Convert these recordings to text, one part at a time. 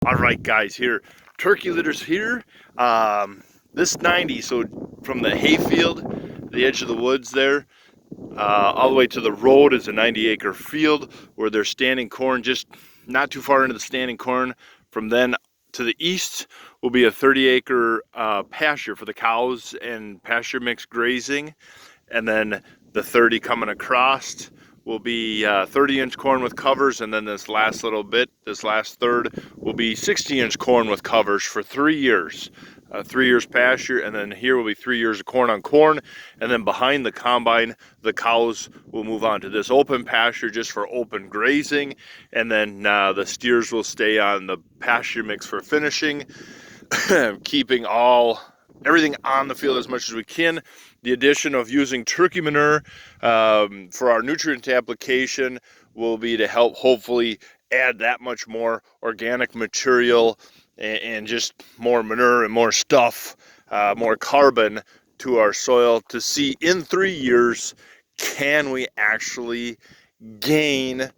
All right, guys, here, turkey litters here. This 90, so from the hayfield, the edge of the woods there, all the way to the road is a 90-acre field where there's standing corn, just not too far into the standing corn. From then to the east will be a 30-acre pasture for the cows and pasture mix grazing. And then the 30 coming across will be 30-inch corn with covers, and then this last little bit, this last third, will be 60-inch corn with covers for 3 years. 3 years pasture, and then here will be 3 years of corn on corn, and then behind the combine, the cows will move on to this open pasture just for open grazing, and then the steers will stay on the pasture mix for finishing, keeping everything on the field as much as we can. The addition of using turkey manure for our nutrient application will be to help hopefully add that much more organic material and just more manure and more stuff, more carbon to our soil to see in 3 years, can we actually gain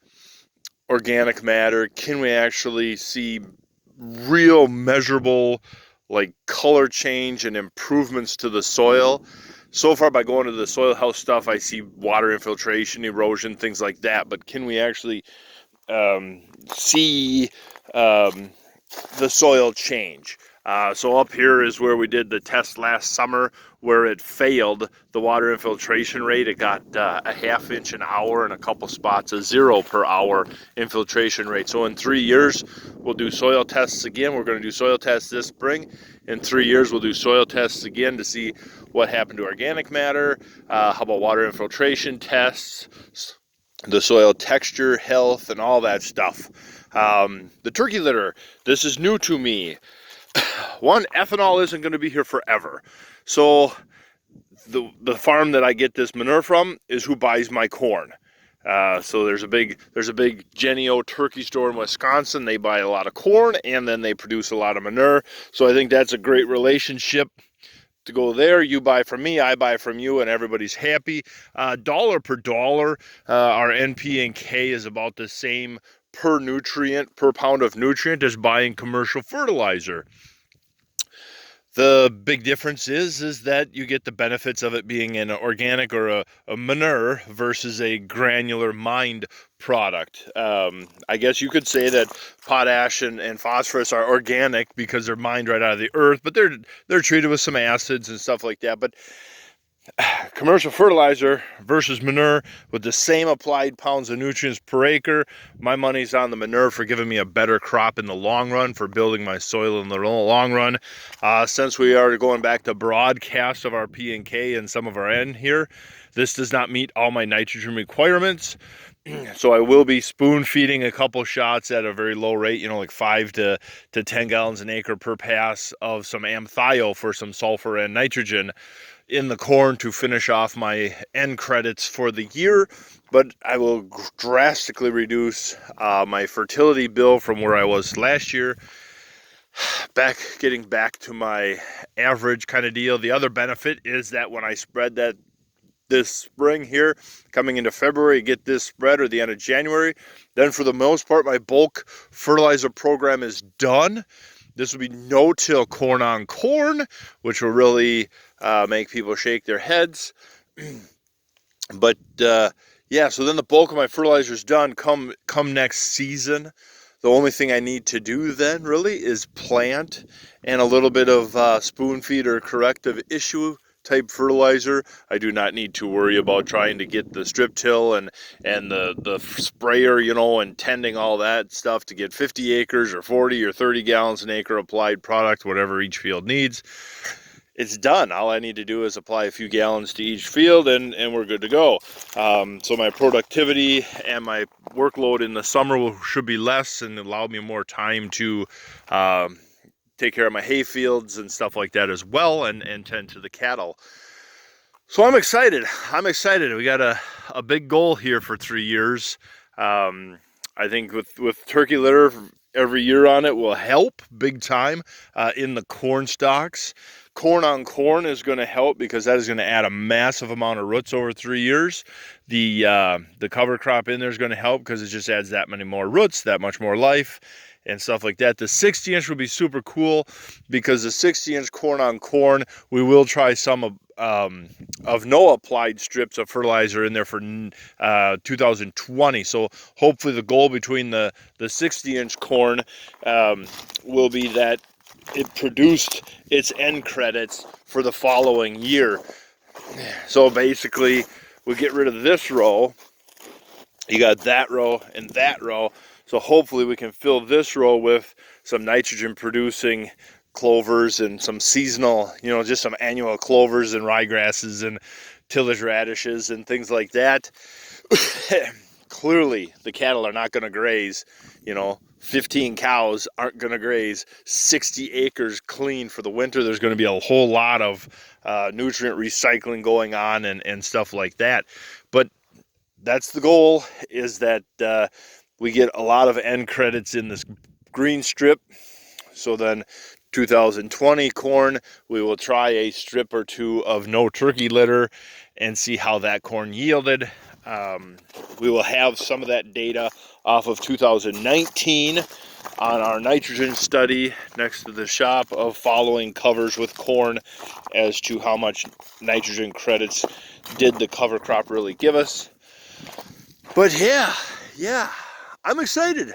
organic matter? Can we actually see real measurable like color change and improvements to the soil? So far, by going to the soil health stuff, I see water infiltration, erosion, things like that. But can we actually see the soil change? So up here is where we did the test last summer, where it failed the water infiltration rate. It got a ½ inch an hour and a couple spots of 0 per hour infiltration rate. So in 3 years, we'll do soil tests again. We're going to do soil tests this spring. In 3 years, we'll do soil tests again to see what happened to organic matter. How about water infiltration tests, the soil texture, health, and all that stuff. The turkey litter, this is new to me. One, ethanol isn't going to be here forever. So the farm that I get this manure from is who buys my corn. So there's a big Jennie-O turkey store in Wisconsin. They buy a lot of corn and then they produce a lot of manure. So I think that's a great relationship to go there. You buy from me, I buy from you, and everybody's happy. Dollar per dollar, our NP and K is about the same per pound of nutrient as buying commercial fertilizer. The big difference is that you get the benefits of it being an organic or a manure versus a granular mined product. I guess you could say that potash and phosphorus are organic because they're mined right out of the earth, but they're treated with some acids and stuff like that. But commercial fertilizer versus manure with the same applied pounds of nutrients per acre, my money's on the manure for giving me a better crop in the long run, for building my soil in the long run. Since we are going back to broadcast of our P and K and some of our N here, this does not meet all my nitrogen requirements. So I will be spoon feeding a couple shots at a very low rate, like 5 to 10 gallons an acre per pass of some amthio for some sulfur and nitrogen in the corn to finish off my N credits for the year. But I will drastically reduce my fertility bill from where I was last year, getting back to my average kind of deal. The other benefit is that when I spread that this spring here, coming into February, get this spread, or the end of January, then for the most part, my bulk fertilizer program is done. This will be no-till corn on corn, which will really make people shake their heads. But yeah, so then the bulk of my fertilizer is done. Come next season, the only thing I need to do then really is plant and a little bit of spoon feed or corrective issue type fertilizer. I do not need to worry about trying to get the strip till and the sprayer, and tending all that stuff to get 50 acres or 40 or 30 gallons an acre applied product, whatever each field needs. It's done. All I need to do is apply a few gallons to each field and we're good to go. So my productivity and my workload in the summer should be less and allow me more time to take care of my hay fields and stuff like that as well, and tend to the cattle. So I'm excited. We got a big goal here for 3 years. I think with turkey litter every year on it will help big time in the corn stalks. Corn on corn is going to help because that is going to add a massive amount of roots over 3 years. The cover crop in there is going to help because it just adds that many more roots, that much more life. and stuff like that. The 60-inch would be super cool because the 60-inch corn on corn, we will try some of no applied strips of fertilizer in there for 2020. So hopefully the goal between the 60-inch corn will be that it produced its end credits for the following year. So basically we get rid of this row. You got that row and that row. So hopefully we can fill this row with some nitrogen producing clovers and some seasonal, you know, just some annual clovers and ryegrasses and tillage radishes and things like that. Clearly the cattle are not going to graze, you know, 15 cows aren't going to graze 60 acres clean for the winter. There's going to be a whole lot of nutrient recycling going on and stuff like that. But that's the goal, is that we get a lot of end credits in this green strip. So then 2020 corn, we will try a strip or two of no turkey litter and see how that corn yielded. We will have some of that data off of 2019 on our nitrogen study next to the shop of following covers with corn as to how much nitrogen credits did the cover crop really give us. But yeah, I'm excited.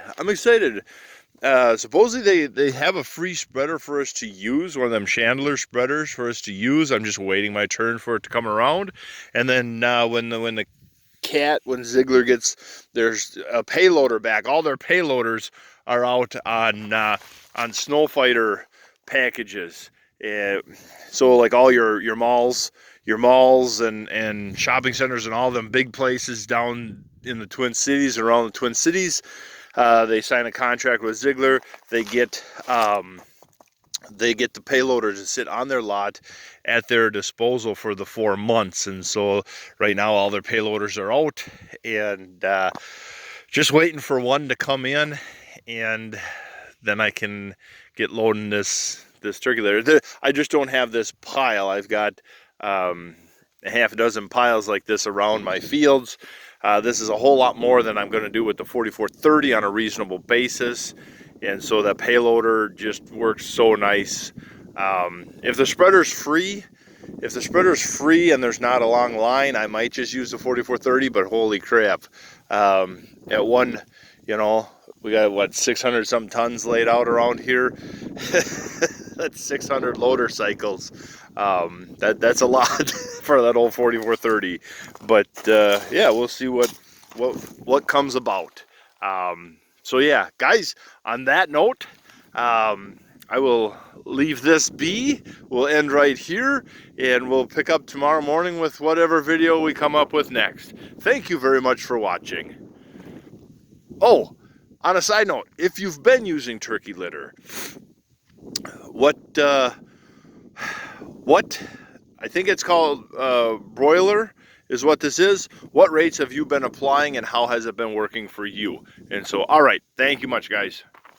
Supposedly they have a free spreader for us to use, one of them Chandler spreaders for us to use. I'm just waiting my turn for it to come around. And then when Ziegler gets there's a payloader back, all their payloaders are out on Snow Fighter packages. So like all your malls and shopping centers and all them big places down in the Twin Cities, around the Twin Cities, they sign a contract with Ziegler. They get the payloader to sit on their lot at their disposal for the 4 months. And so right now all their payloaders are out, and just waiting for one to come in, and then I can get loading this turkey litter. I just don't have this pile. I've got a half a dozen piles like this around my fields. This is a whole lot more than I'm going to do with the 4430 on a reasonable basis, and so that payloader just works so nice. If the spreader's free and there's not a long line, I might just use the 4430, but holy crap, at one, you know, we got what, 600 some tons laid out around here. That's 600 loader cycles. That's a lot for that old 4430. But yeah, we'll see what comes about. So yeah, guys, on that note, I will leave this be. We'll end right here, and we'll pick up tomorrow morning with whatever video we come up with next. Thank you very much for watching. Oh, on a side note, if you've been using turkey litter, what I think it's called broiler is what this is. What rates have you been applying, and how has it been working for you? And so, all right, thank you much, guys.